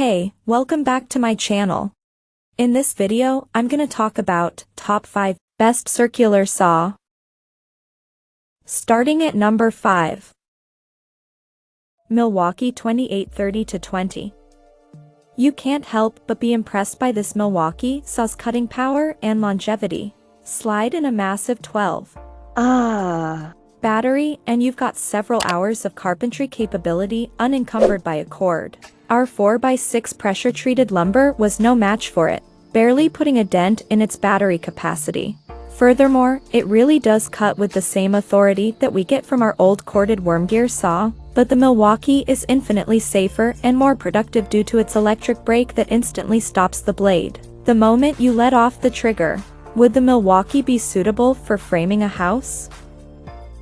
Hey, welcome back to my channel. In this video, I'm gonna talk about top 5 best circular saw. Starting at number 5. Milwaukee 2830-20. You can't help but be impressed by this Milwaukee saw's cutting power and longevity. Slide in a massive 12 battery and you've got several hours of carpentry capability unencumbered by a cord. Our 4x6 pressure-treated lumber was no match for it, barely putting a dent in its battery capacity. Furthermore, it really does cut with the same authority that we get from our old corded worm gear saw, but the Milwaukee is infinitely safer and more productive due to its electric brake that instantly stops the blade the moment you let off the trigger. Would the Milwaukee be suitable for framing a house?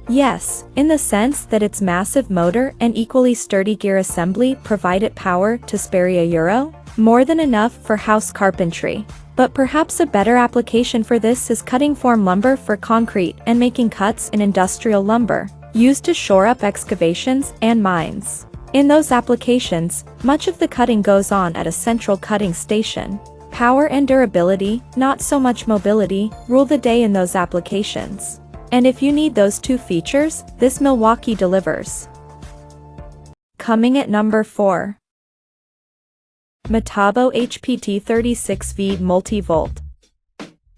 Yes, in the sense that its massive motor and equally sturdy gear assembly provide it power to spare €1, more than enough for house carpentry. But perhaps a better application for this is cutting form lumber for concrete and making cuts in industrial lumber, used to shore up excavations and mines. In those applications, much of the cutting goes on at a central cutting station. Power and durability, not so much mobility, rule the day in those applications. And if you need those two features, this Milwaukee delivers. Coming at number 4. Metabo HPT36V MultiVolt.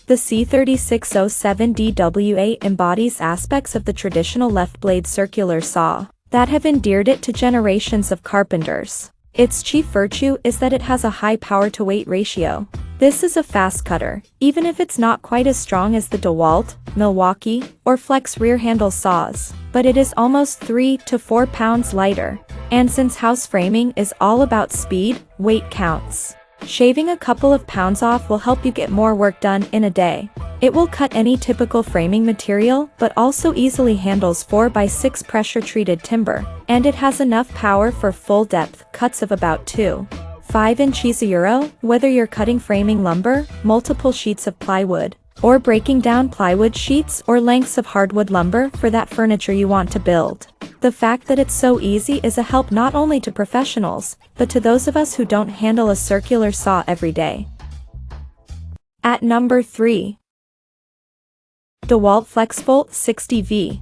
The C3607DWA embodies aspects of the traditional left-blade circular saw that have endeared it to generations of carpenters. Its chief virtue is that it has a high power-to-weight ratio. This is a fast cutter, even if it's not quite as strong as the DeWalt, Milwaukee, or Flex rear handle saws, but it is almost 3 to 4 pounds lighter. And since house framing is all about speed, weight counts. Shaving a couple of pounds off will help you get more work done in a day. It will cut any typical framing material, but also easily handles 4x6 pressure-treated timber, and it has enough power for full-depth cuts of about 2.5 inches €, whether you're cutting framing lumber, multiple sheets of plywood, or breaking down plywood sheets or lengths of hardwood lumber for that furniture you want to build. The fact that it's so easy is a help not only to professionals, but to those of us who don't handle a circular saw every day. At number 3. DeWalt FLEXVOLT 60V.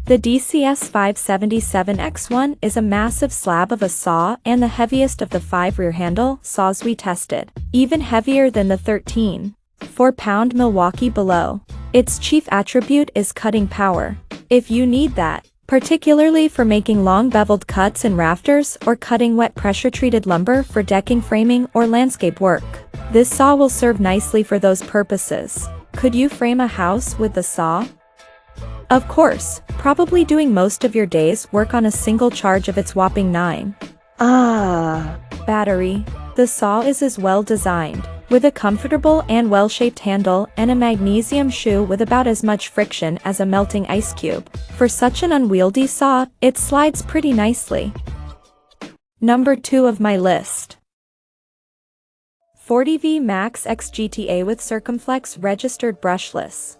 The DCS577X1 is a massive slab of a saw and the heaviest of the 5 rear handle saws we tested, even heavier than the 13.4-pound Milwaukee below. Its chief attribute is cutting power. If you need that, particularly for making long beveled cuts in rafters or cutting wet pressure-treated lumber for decking framing or landscape work, this saw will serve nicely for those purposes. Could you frame a house with the saw? Of course, probably doing most of your day's work on a single charge of its whopping 9 battery. The saw is as well designed, with a comfortable and well-shaped handle and a magnesium shoe with about as much friction as a melting ice cube. For such an unwieldy saw, it slides pretty nicely. Number 2 of my list. 40V Max XGT with Circumflex registered brushless.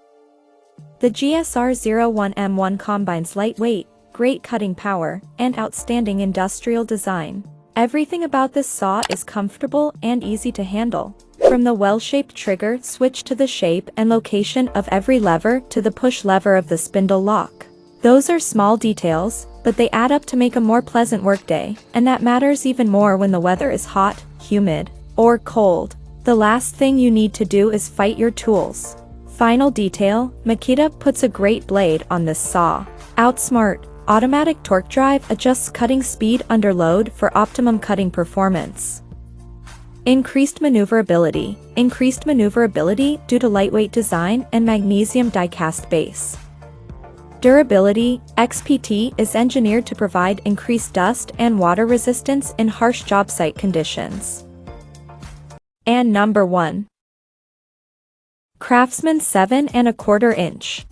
The GSR01M1 combines lightweight, great cutting power, and outstanding industrial design. Everything about this saw is comfortable and easy to handle. From the well-shaped trigger switch to the shape and location of every lever to the push lever of the spindle lock. Those are small details, but they add up to make a more pleasant workday, and that matters even more when the weather is hot, humid, or cold. The last thing you need to do is fight your tools. Final detail, Makita puts a great blade on this saw. Outsmart, automatic torque drive adjusts cutting speed under load for optimum cutting performance. Increased maneuverability due to lightweight design and magnesium die-cast base. Durability, XPT is engineered to provide increased dust and water resistance in harsh job site conditions. And number 1. Craftsman 7¼ inch.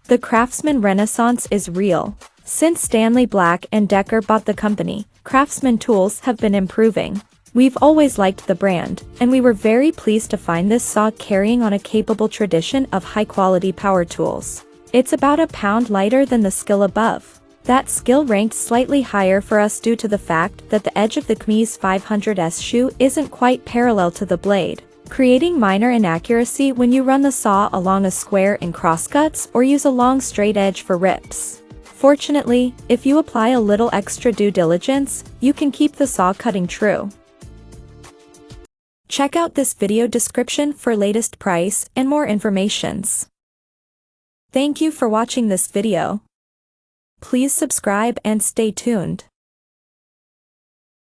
The Craftsman renaissance is real. Since Stanley Black & Decker bought the company, Craftsman tools have been improving. We've always liked the brand, and we were very pleased to find this saw carrying on a capable tradition of high-quality power tools. It's about a pound lighter than the skill above. That skill ranked slightly higher for us due to the fact that the edge of the XGT 500S shoe isn't quite parallel to the blade, creating minor inaccuracy when you run the saw along a square in crosscuts or use a long straight edge for rips. Fortunately, if you apply a little extra due diligence, you can keep the saw cutting true. Check out this video description for latest price and more informations. Thank you for watching this video. Please subscribe and stay tuned.